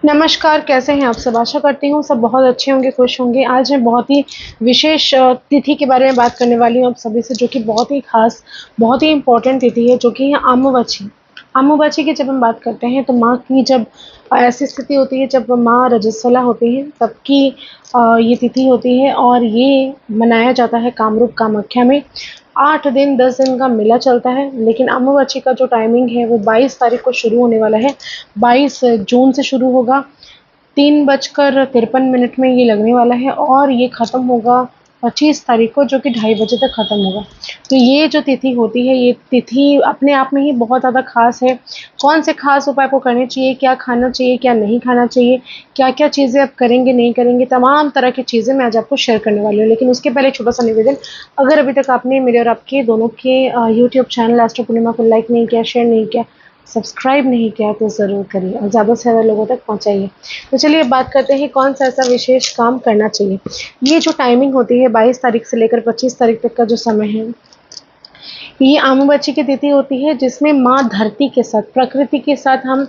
नमस्कार, कैसे हैं आप सब? आशा करती हूँ सब बहुत अच्छे होंगे, खुश होंगे। आज मैं बहुत ही विशेष तिथि के बारे में बात करने वाली हूँ आप सभी से, जो कि बहुत ही ख़ास, बहुत ही इम्पोर्टेंट तिथि है, जो कि है अमावस्या। अमावस्या की जब हम बात करते हैं, तो माँ की जब ऐसी स्थिति होती है, जब माँ रजस्वला होती हैं, तब की ये तिथि होती है और ये मनाया जाता है कामरूप कामाख्या में। 8 दिन 10 दिन का मेला चलता है, लेकिन अमावस्या का जो टाइमिंग है, वो 22 तारीख को शुरू होने वाला है। 22 जून से शुरू होगा, 3:53 में ये लगने वाला है और ये ख़त्म होगा 25 तारीख को, जो कि 2:30 बजे तक ख़त्म होगा। तो ये जो तिथि होती है, ये तिथि अपने आप में ही बहुत ज़्यादा ख़ास है। कौन से ख़ास उपाय आपको करने चाहिए, क्या खाना चाहिए, क्या नहीं खाना चाहिए, क्या-क्या चीज़ें आप करेंगे, नहीं करेंगे, तमाम तरह की चीज़ें मैं आज आपको शेयर करने वाली हूँ। लेकिन उसके पहले एक छोटा-सा निवेदन, अगर अभी तक आपने मेरे और आपके दोनों के यूट्यूब चैनल एस्ट्रो पूर्णिमा को लाइक नहीं किया, शेयर नहीं किया, सब्सक्राइब नहीं किया, तो ज़रूर करिए और ज़्यादा से ज़्यादा लोगों तक पहुँचाइए। तो चलिए अब बात करते हैं कौन सा ऐसा विशेष काम करना चाहिए। ये जो टाइमिंग होती है 22 तारीख से लेकर 25 तारीख तक का जो समय है, ये अमावस्या की तिथि होती है, जिसमें माँ धरती के साथ, प्रकृति के साथ हम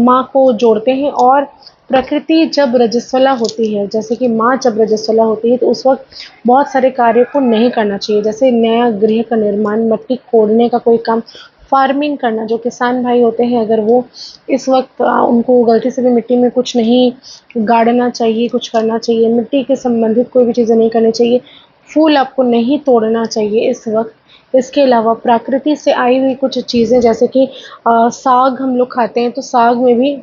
माँ को जोड़ते हैं। और प्रकृति जब रजस्वला होती है, जैसे कि माँ जब रजस्वला होती है, तो उस वक्त बहुत सारे कार्यों को नहीं करना चाहिए, जैसे नया गृह का निर्माण, मिट्टी खोदने का कोई काम, फार्मिंग करना। जो किसान भाई होते हैं, अगर वो इस वक्त उनको गलती से भी मिट्टी में कुछ नहीं गाड़ना चाहिए, कुछ करना चाहिए, मिट्टी के संबंधित कोई भी चीज़ें नहीं करनी चाहिए, फूल आपको नहीं तोड़ना चाहिए इस वक्त। इसके अलावा प्रकृति से आई हुई कुछ चीज़ें, जैसे कि साग हम लोग खाते हैं, तो साग में भी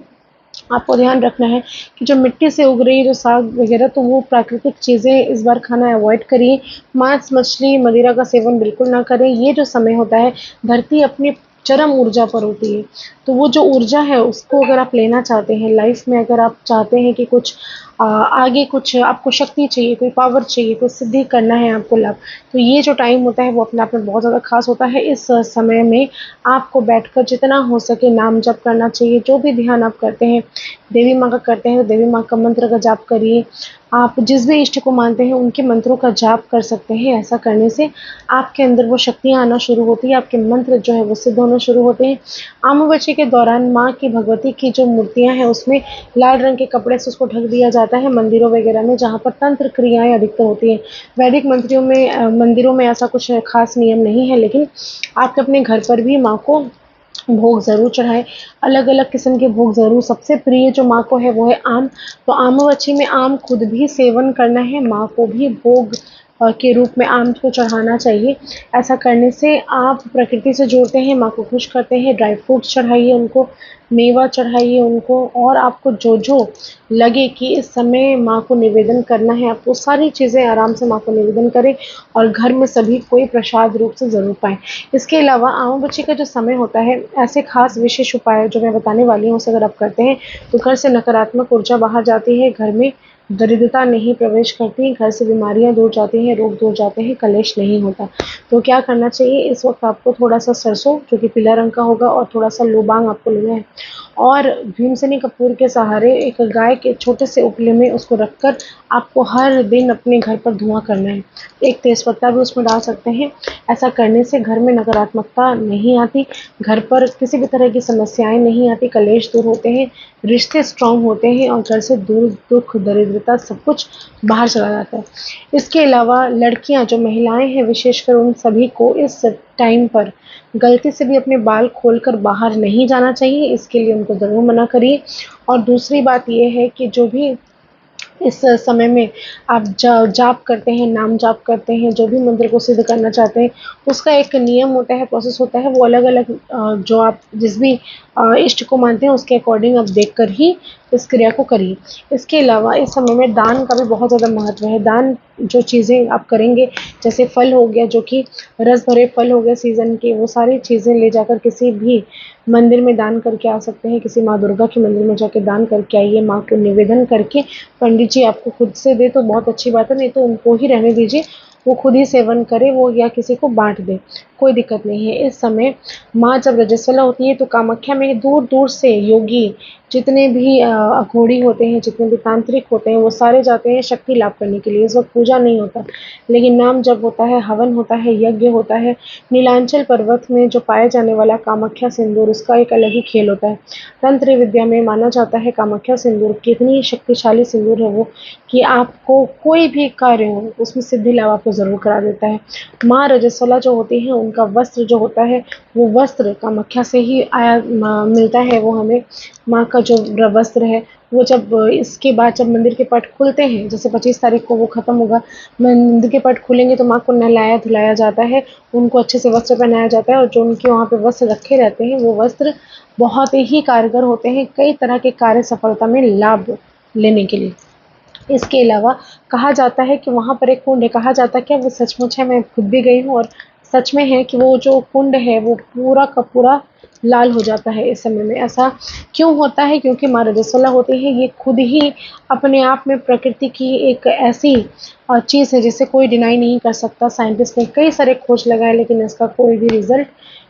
आपको ध्यान रखना है कि जो मिट्टी से उग रही है जो साग वगैरह, तो वो प्राकृतिक चीज़ें इस बार खाना अवॉइड करिए। मांस मछली मदिरा का सेवन बिल्कुल ना करें। ये जो समय होता है, धरती अपनी चरम ऊर्जा पर होती है, तो वो जो ऊर्जा है उसको अगर आप लेना चाहते हैं लाइफ में, अगर आप चाहते हैं कि कुछ आगे कुछ आपको शक्ति चाहिए, कोई पावर चाहिए, कोई सिद्धि करना है आपको लाभ, तो ये जो टाइम होता है वो अपने आप में बहुत ज़्यादा खास होता है। इस समय में आपको बैठकर जितना हो सके नाम जप करना चाहिए। जो भी ध्यान आप करते हैं, देवी माँ का करते हैं, तो देवी माँ का मंत्र का जाप करिए। आप जिस भी इष्ट को मानते हैं उनके मंत्रों का जाप कर सकते हैं। ऐसा करने से आपके अंदर वो शक्तियाँ आना शुरू होती है, आपके मंत्र जो है वो सिद्ध होना शुरू होते हैं। अमावस्या के दौरान माँ की, भगवती की जो मूर्तियाँ हैं, उसमें लाल रंग के कपड़े से उसको ढक दिया जाता है मंदिरों वगैरह में, जहाँ पर तंत्र क्रियाएँ अधिकतर होती हैं। वैदिक मंत्रियों में मंदिरों में ऐसा कुछ खास नियम नहीं है, लेकिन आप अपने घर पर भी माँ को भोग ज़रूर चढ़ाएँ, अलग-अलग किस्म के भोग ज़रूर। सबसे प्रिय जो माँ को है वो है आम, तो अमावस्या में आम खुद भी सेवन करना है, माँ को भी भोग के रूप में आम को चढ़ाना चाहिए। ऐसा करने से आप प्रकृति से जोड़ते हैं, माँ को खुश करते हैं। ड्राई फ्रूट्स चढ़ाइए उनको, मेवा चढ़ाइए उनको, और आपको जो-जो लगे कि इस समय माँ को निवेदन करना है, आप वो सारी चीज़ें आराम से माँ को निवेदन करें और घर में सभी कोई प्रसाद रूप से ज़रूर पाएँ। इसके अलावा अमावस्या का जो समय होता है, ऐसे खास विशेष उपाय जो मैं बताने वाली हूँ, उसे अगर आप करते हैं, तो घर से नकारात्मक ऊर्जा बाहर जाती है, घर में दरिद्रता नहीं प्रवेश करती, घर से बीमारियाँ दूर जाती हैं, रोग दूर जाते हैं, कलेश नहीं होता। तो क्या करना चाहिए, इस वक्त आपको थोड़ा-सा सरसों, जो कि पीला रंग का होगा, और थोड़ा-सा लौंग आपको लेना है, और भीमसेनी कपूर के सहारे एक गाय के छोटे से उपले में उसको रखकर आपको हर दिन अपने घर पर धुआँ करना है। एक तेज़पत्ता भी उसमें डाल सकते हैं। ऐसा करने से घर में नकारात्मकता नहीं आती, घर पर किसी भी तरह की समस्याएँ नहीं आती, कलेश दूर होते हैं, रिश्ते स्ट्रॉन्ग होते हैं और घर से दूर दुःख, दरिद्रता सब कुछ बाहर चला जाता है। इसके अलावा लड़कियाँ, जो महिलाएँ हैं, विशेषकर उन सभी को इस टाइम पर गलती से भी अपने बाल खोलकर बाहर नहीं जाना चाहिए, इसके लिए उनको ज़रूर मना करिए। और दूसरी बात ये है कि जो भी इस समय में आप जाप करते हैं, नाम जाप करते हैं, जो भी मंत्र को सिद्ध करना चाहते हैं, उसका एक नियम होता है, प्रोसेस होता है, वो अलग-अलग जो आप जिस भी इष्ट को मानते हैं उसके अकॉर्डिंग आप देखकर ही इस क्रिया को करिए। इसके अलावा इस समय में दान का भी बहुत ज़्यादा महत्व है। दान जो चीज़ें आप करेंगे, जैसे फल हो गया, जो कि रस भरे फल हो गए सीज़न के, वो सारी चीज़ें ले जाकर किसी भी मंदिर में दान करके आ सकते हैं। किसी माँ दुर्गा के मंदिर में जाके दान करके आइए, माँ को निवेदन करके। पंडित जी आपको खुद से दे तो बहुत अच्छी बात है, नहीं तो उनको ही रहने दीजिए, वो खुद ही सेवन करे वो, या किसी को बाँट दें। कोई दिक्कत नहीं है। इस समय माँ जब रजस्वला होती है तो कामाख्या में दूर-दूर से योगी जितने भी अघोरी होते हैं, जितने भी तांत्रिक होते हैं, वो सारे जाते हैं शक्ति लाभ करने के लिए। इस वक़्त पूजा नहीं होता, लेकिन नाम जप होता है, हवन होता है, यज्ञ होता है। नीलांचल पर्वत में जो पाया जाने वाला कामाख्या सिंदूर, उसका एक अलग ही खेल होता है। तंत्र विद्या में माना जाता है कामाख्या सिंदूर कितनी शक्तिशाली सिंदूर है वो, कि आपको कोई भी कार्य हो उसमें सिद्धि लाभ आपको ज़रूर करा देता है। माँ रजस्वला जो होती हैं उनका वस्त्र जो होता है वो वस्त्र कामाख्या से ही मिलता है वो हमें। माँ का जो वस्त्र है वो जब इसके बाद जब मंदिर के पट खुलते हैं, जैसे 25 तारीख को वो ख़त्म होगा, मंदिर के पट खुलेंगे तो माँ को नहलाया धुलाया जाता है, उनको अच्छे से वस्त्र पहनाया जाता है और जो उनके वहाँ पे वस्त्र रखे रहते हैं वो वस्त्र बहुत ही कारगर होते हैं कई तरह के कार्य सफलता में लाभ लेने के लिए। इसके अलावा कहा जाता है कि वहाँ पर एक कुंड है, कहा जाता है क्या वो सचमुच है, मैं खुद भी गई हूँ और सच में है कि वो जो कुंड है वो पूरा का पूरा लाल हो जाता है इस समय में। ऐसा क्यों होता है? क्योंकि माँ रजस्वला होती है, ये खुद ही अपने आप में प्रकृति की एक ऐसी चीज़ है जिसे कोई डिनाई नहीं कर सकता। साइंटिस्ट ने कई सारे खोज लगाए लेकिन इसका कोई भी रिजल्ट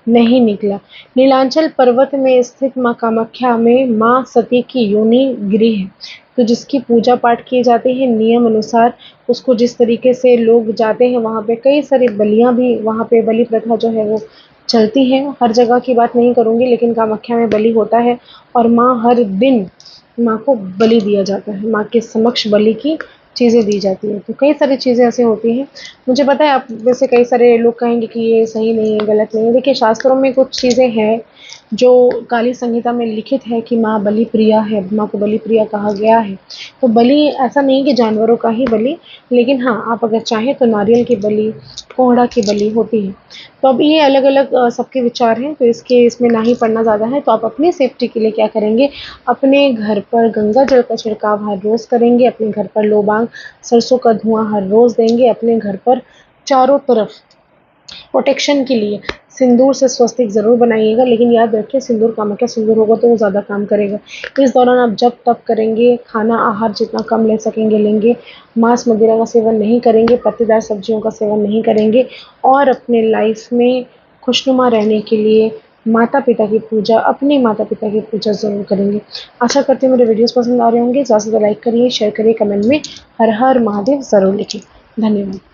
नहीं निकला। नीलांचल पर्वत में स्थित माँ कामाख्या में माँ सती की योनि गिरी है, तो जिसकी पूजा पाठ की जाती है नियम अनुसार। उसको जिस तरीके से लोग जाते हैं वहाँ पे कई सारी बलियाँ भी, वहाँ पे बलि प्रथा जो है वो चलती है। हर जगह की बात नहीं करूँगी लेकिन कामाख्या में बलि होता है और माँ हर दिन माँ को बलि दिया जाता है, माँ के समक्ष बलि की चीज़ें दी जाती हैं। तो कई सारी चीज़ें ऐसी होती हैं। मुझे पता है आप में से कई सारे लोग कहेंगे कि ये सही नहीं है, गलत नहीं है। देखिए शास्त्रों में कुछ चीज़ें हैं जो काली संहिता में लिखित है कि माँ बलि प्रिया है, माँ को बलि प्रिया कहा गया है। तो बलि ऐसा नहीं कि जानवरों का ही बलि, लेकिन हाँ आप अगर चाहें तो नारियल की बलि, कोहड़ा की बलि होती है। तो अब ये अलग-अलग सबके विचार हैं, तो इसमें ना ही पड़ना ज़्यादा है। तो आप अपनी सेफ्टी के लिए क्या करेंगे, अपने घर पर गंगा जल का छिड़काव हर रोज़ करेंगे, अपने घर पर लोबांग सरसों का धुआँ हर रोज़ देंगे, अपने घर पर चारों तरफ प्रोटेक्शन के लिए सिंदूर से स्वस्तिक ज़रूर बनाइएगा, लेकिन याद रखिए सिंदूर कामाख्या सिंदूर होगा तो वो ज़्यादा काम करेगा। इस दौरान आप जप तप करेंगे, खाना आहार जितना कम ले सकेंगे लेंगे, मांस मदिरा का सेवन नहीं करेंगे, पत्तेदार सब्जियों का सेवन नहीं करेंगे और अपने लाइफ में खुशनुमा रहने के लिए माता-पिता की पूजा, अपने माता-पिता की पूजा ज़रूर करेंगे। आशा करती हूँ मेरे वीडियोज़ पसंद आ रहे होंगे। ज़्यादा से ज़्यादा लाइक करिए, शेयर करिए, कमेंट में हर हर महादेव ज़रूर लिखिए। धन्यवाद।